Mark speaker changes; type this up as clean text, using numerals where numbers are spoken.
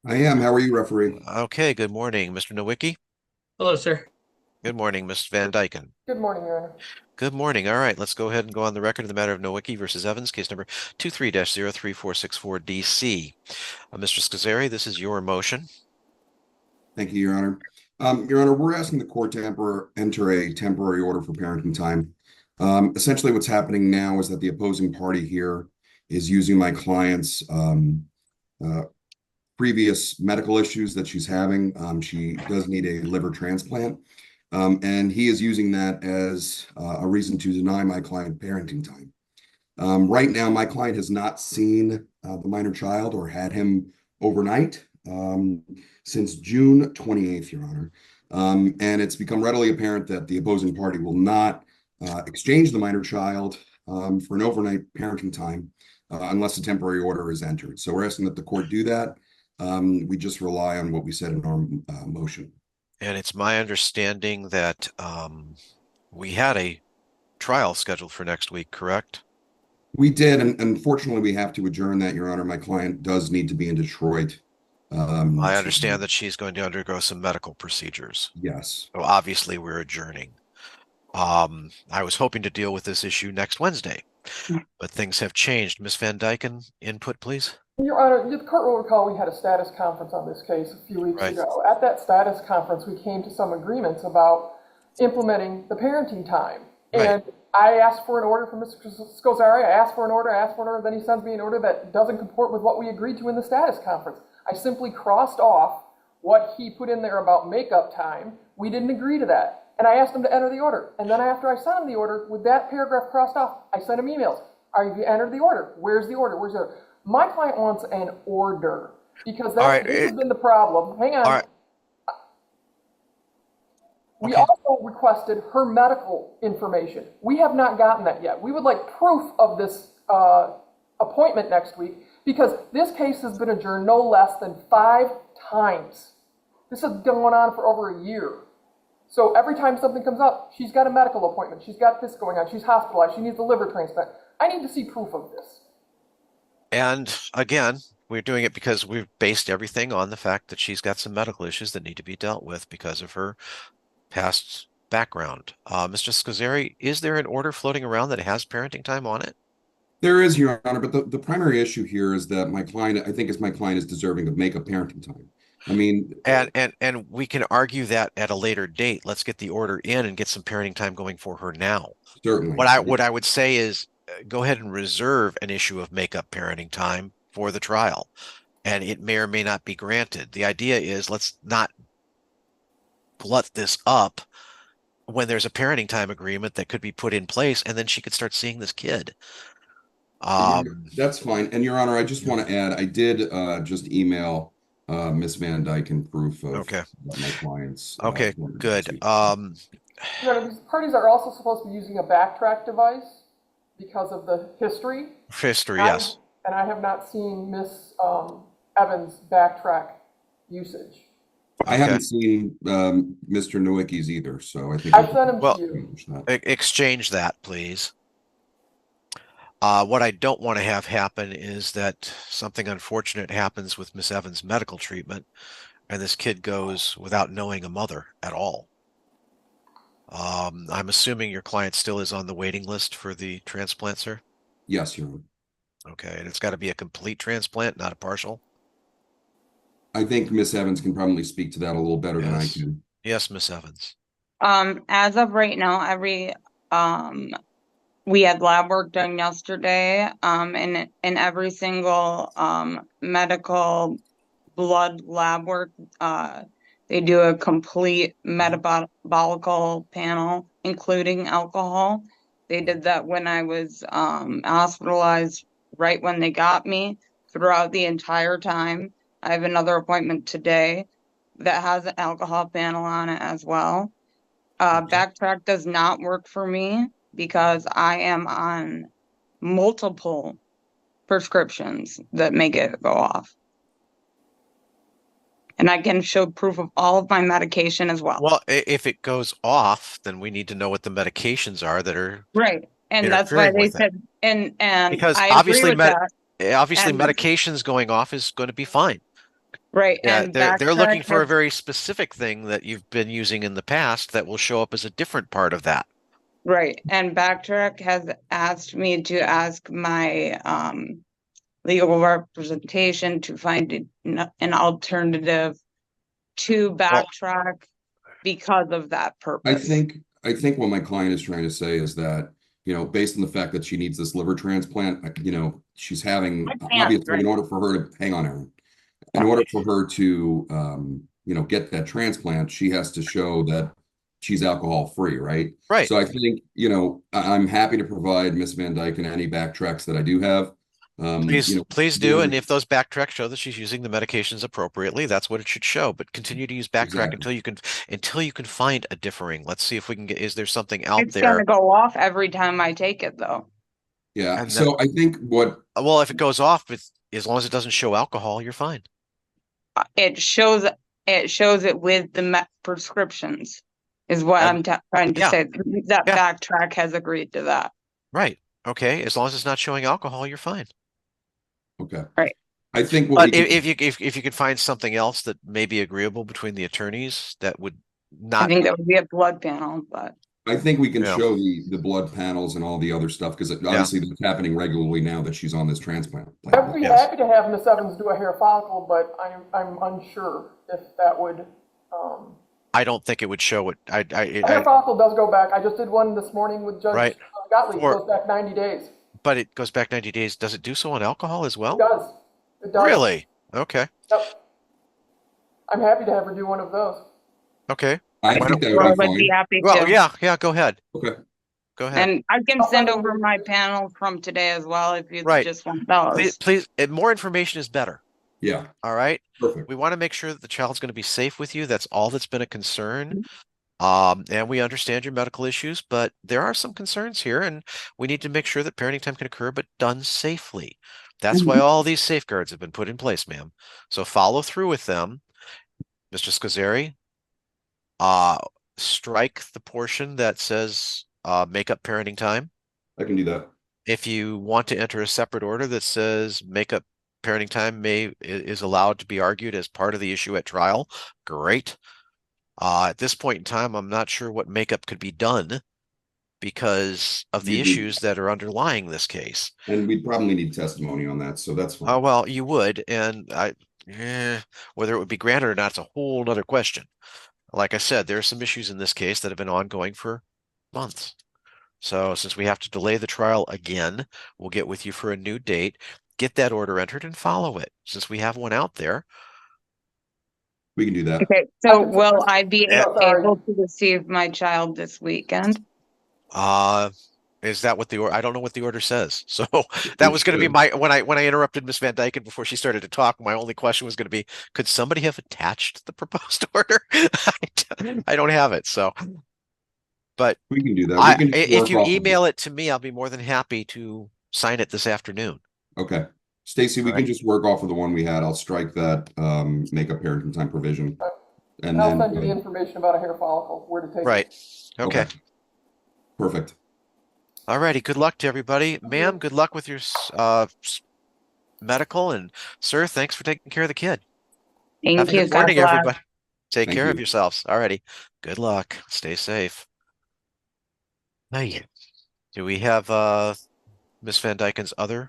Speaker 1: I am. How are you, referee?
Speaker 2: Okay, good morning, Mr. Nowicki.
Speaker 3: Hello, sir.
Speaker 2: Good morning, Ms. Van Dyken.
Speaker 4: Good morning, Your Honor.
Speaker 2: Good morning. All right, let's go ahead and go on the record in the matter of Nowicki versus Evans, case number 23-03464 DC. Mr. Scazzeri, this is your motion.
Speaker 1: Thank you, Your Honor. Your Honor, we're asking the court to enter a temporary order for parenting time. Essentially, what's happening now is that the opposing party here is using my client's uh, previous medical issues that she's having. She does need a liver transplant, and he is using that as a reason to deny my client parenting time. Right now, my client has not seen the minor child or had him overnight since June 28th, Your Honor. And it's become readily apparent that the opposing party will not exchange the minor child for an overnight parenting time unless a temporary order is entered. So we're asking that the court do that. We just rely on what we said in our motion.
Speaker 2: And it's my understanding that we had a trial scheduled for next week, correct?
Speaker 1: We did, and unfortunately, we have to adjourn that, Your Honor. My client does need to be in Detroit.
Speaker 2: I understand that she's going to undergo some medical procedures.
Speaker 1: Yes.
Speaker 2: So obviously, we're adjourning. I was hoping to deal with this issue next Wednesday, but things have changed. Ms. Van Dyken, input, please.
Speaker 4: Your Honor, the court will recall we had a status conference on this case a few weeks
Speaker 2: Right.
Speaker 4: ago. At that status conference, we came to some agreements about implementing the parenting time.
Speaker 2: Right.
Speaker 4: And I asked for an order from Mr. Scozzari. I asked for an order, then he sends me an order that doesn't comport with what we agreed to in the status conference. I simply crossed off what he put in there about makeup time. We didn't agree to that. And I asked him to enter the order. And then after I sent him the order, with that paragraph crossed off, I sent him emails. Have you entered the order? Where's the order? Where's the order? My client wants an order because this has been the problem. Hang on.
Speaker 2: All right.
Speaker 4: We
Speaker 2: Okay.
Speaker 4: also requested her medical information. We have not gotten that yet. We would like proof of this appointment next week because this case has been adjourned no less than 5 times. This has been going on for over a year. So every time something comes up, she's got a medical appointment. She's got this going on. She's hospitalized. She needs a liver transplant. I need to see proof of this.
Speaker 2: And again, we're doing it because we've based everything on the fact that she's got some medical issues that need to be dealt with because of her past background. Mr. Scazzeri, is there an order floating around that has parenting time on it?
Speaker 1: There is, Your Honor, but the primary issue here is that my client, I think, my client is deserving of makeup parenting time. I mean,
Speaker 2: And we can argue that at a later date. Let's get the order in and get some parenting time going for her now.
Speaker 1: certainly.
Speaker 2: What I would say is go ahead and reserve an issue of makeup parenting time for the trial, and it may or may not be granted. The idea is let's not glut this up when there's a parenting time agreement that could be put in place, and then she could start seeing this kid.
Speaker 1: That's fine. And Your Honor, I just want to add, I did just email Miss Van Dyken proof of
Speaker 2: Okay.
Speaker 1: my client's.
Speaker 2: Okay, good.
Speaker 4: Your Honor, these parties are also supposed to be using a backtrack device because of the history.
Speaker 2: History, yes.
Speaker 4: And I have not seen Miss Evans' backtrack usage.
Speaker 1: I
Speaker 2: Okay.
Speaker 1: haven't seen Mr. Nowicki's either, so I think
Speaker 4: I've sent him
Speaker 2: Well-
Speaker 4: to you.
Speaker 2: Exchange that, please. What I don't want to have happen is that something unfortunate happens with Miss Evans' medical treatment, and this kid goes without knowing a mother at all. I'm assuming your client still is on the waiting list for the transplant, sir?
Speaker 1: Yes, Your Honor.
Speaker 2: Okay, and it's got to be a complete transplant, not a partial?
Speaker 1: I think Miss Evans can probably speak to that a little better than I
Speaker 2: Yes.
Speaker 1: can.
Speaker 2: Yes, Miss Evans.
Speaker 5: As of right now, we had lab work done yesterday, and every single medical blood lab work, they do a complete metabolical panel, including alcohol. They did that when I was hospitalized, right when they got me, throughout the entire time. I have another appointment today that has an alcohol panel on it as well. Backtrack does not work for me because I am on multiple prescriptions that make it go off. And I can show proof of all of my medication as well.
Speaker 2: Well, if it goes off, then we need to know what the medications are that are
Speaker 5: Right. And that's why
Speaker 2: interfering
Speaker 5: they
Speaker 2: with it.
Speaker 5: said, and
Speaker 2: Because
Speaker 5: I agree
Speaker 2: obviously
Speaker 5: with that.
Speaker 2: obviously
Speaker 5: And-
Speaker 2: medications going off is going to be fine.
Speaker 5: Right,
Speaker 2: Yeah,
Speaker 5: and
Speaker 2: they're looking
Speaker 5: Backtrack
Speaker 2: for a
Speaker 5: has,
Speaker 2: very specific thing that you've been using in the past that will show up as a different part of that.
Speaker 5: right, and Backtrack has asked me to ask my legal representation to find an alternative to
Speaker 2: Well,
Speaker 5: Backtrack because of that
Speaker 1: I
Speaker 5: purpose.
Speaker 1: think what my client is trying to say is that, based on the fact that she needs this liver transplant, she's having,
Speaker 5: I can't,
Speaker 1: obviously,
Speaker 5: right.
Speaker 1: in order for her to, hang on, Aaron, in order for her to, get that transplant, she has to show that she's alcohol free, right?
Speaker 2: right.
Speaker 1: So I think, I'm happy to provide Miss Van Dyken any backtracks that I do have.
Speaker 2: Please
Speaker 1: the
Speaker 2: do.
Speaker 1: only-
Speaker 2: And if those backtracks show that she's using the medications appropriately, that's what it should show. But continue to use backtrack
Speaker 1: Exactly.
Speaker 2: until you can find a differing. Let's see if we can get, is there something out
Speaker 5: It's
Speaker 2: there?
Speaker 5: gonna go off every time I take it, though.
Speaker 1: Yeah.
Speaker 2: And
Speaker 1: So I think
Speaker 2: well, if it goes off, as long as it doesn't show alcohol, you're fine.
Speaker 5: It shows it with the prescriptions, is what
Speaker 2: And-
Speaker 5: I'm trying to
Speaker 2: yeah.
Speaker 5: say. That
Speaker 2: Yeah.
Speaker 5: Backtrack has agreed to that.
Speaker 2: Right. Okay. As long as it's not showing alcohol, you're fine.
Speaker 1: okay.
Speaker 5: Right.
Speaker 1: I think what
Speaker 2: But
Speaker 1: we can,
Speaker 2: if you could find something else that may be agreeable between the attorneys, that would
Speaker 5: I
Speaker 2: not.
Speaker 5: think that would be a blood panel, but
Speaker 1: I think we can
Speaker 2: Yeah.
Speaker 1: show the blood panels and all the other stuff because obviously that's happening regularly now that she's on this transplant.
Speaker 4: I'd be
Speaker 2: Yes.
Speaker 4: happy to have Miss Evans do a hair follicle, but I'm unsure if that would,
Speaker 2: I don't think it would show it.
Speaker 4: a hair follicle does go back. I just did one this morning with Judge
Speaker 2: Right.
Speaker 4: Gottlieb,
Speaker 2: For-
Speaker 4: goes back 90 days.
Speaker 2: But it goes back 90 days. Does it do so on alcohol as
Speaker 4: It
Speaker 2: well?
Speaker 4: does. It does.
Speaker 2: Really? Okay.
Speaker 4: Yep. I'm happy to have her do one of those.
Speaker 2: Okay.
Speaker 1: I
Speaker 2: Why
Speaker 1: think that
Speaker 5: I
Speaker 1: would
Speaker 5: would
Speaker 1: be
Speaker 5: be
Speaker 1: fine.
Speaker 5: happy
Speaker 2: Well,
Speaker 5: to.
Speaker 2: yeah, go ahead.
Speaker 1: Okay.
Speaker 2: Go ahead.
Speaker 5: And I can send over my panel from today as well if you
Speaker 2: Right.
Speaker 5: just want those.
Speaker 2: Please, more information is better.
Speaker 1: Yeah.
Speaker 2: All right.
Speaker 1: Perfect.
Speaker 2: We want to make sure that the child's going to be safe with you. That's all that's been a concern. And we understand your medical issues, but there are some concerns here, and we need to make sure that parenting time can occur, but done safely. That's why all these safeguards have been put in place, ma'am. So follow through with them. Mr. Scozzeri, strike the portion that says make up parenting time.
Speaker 1: I can do that.
Speaker 2: If you want to enter a separate order that says make up parenting time is allowed to be argued as part of the issue at trial, great. At this point in time, I'm not sure what makeup could be done because of the
Speaker 1: You'd be-
Speaker 2: issues that are underlying this case.
Speaker 1: And we'd probably need testimony on that, so that's fine.
Speaker 2: Oh, well, you would, and whether it would be granted or not, it's a whole other question. Like I said, there are some issues in this case that have been ongoing for months. So since we have to delay the trial again, we'll get with you for a new date, get that order entered and follow it. Since we have one out there,
Speaker 1: We can do that.
Speaker 5: Okay, so will I be
Speaker 2: Yeah.
Speaker 5: able to receive my child this weekend?
Speaker 2: is that what the order? I don't know what the order says. So that was going to be my when I interrupted Miss Van Dyken before she started to talk. My only question was going to be, could somebody have attached the proposed order? I don't have it. So, but
Speaker 1: We can do that. We can just
Speaker 2: if
Speaker 1: work
Speaker 2: you
Speaker 1: off of
Speaker 2: email it to me, I'll be more than happy to sign it this afternoon.
Speaker 1: Okay. Stacy, we
Speaker 2: All
Speaker 1: can
Speaker 2: right.
Speaker 1: just work off of the one we had. I'll strike that makeup parenting time provision. And
Speaker 4: And I'll
Speaker 1: then
Speaker 4: send you the information about a hair follicle, where to take it.
Speaker 2: Right. Okay.
Speaker 1: Perfect.
Speaker 2: All righty. Good luck to everybody. Ma'am, good luck with your medical, and sir, thanks for taking care of the kid. Have
Speaker 5: Thank
Speaker 2: a
Speaker 5: you,
Speaker 2: good
Speaker 5: God
Speaker 2: morning,
Speaker 5: bless.
Speaker 2: everybody. Take
Speaker 1: Thank
Speaker 2: care of
Speaker 1: you.
Speaker 2: yourselves. All righty. Good luck. Stay safe. Hey, do we have Miss Van Dyken's other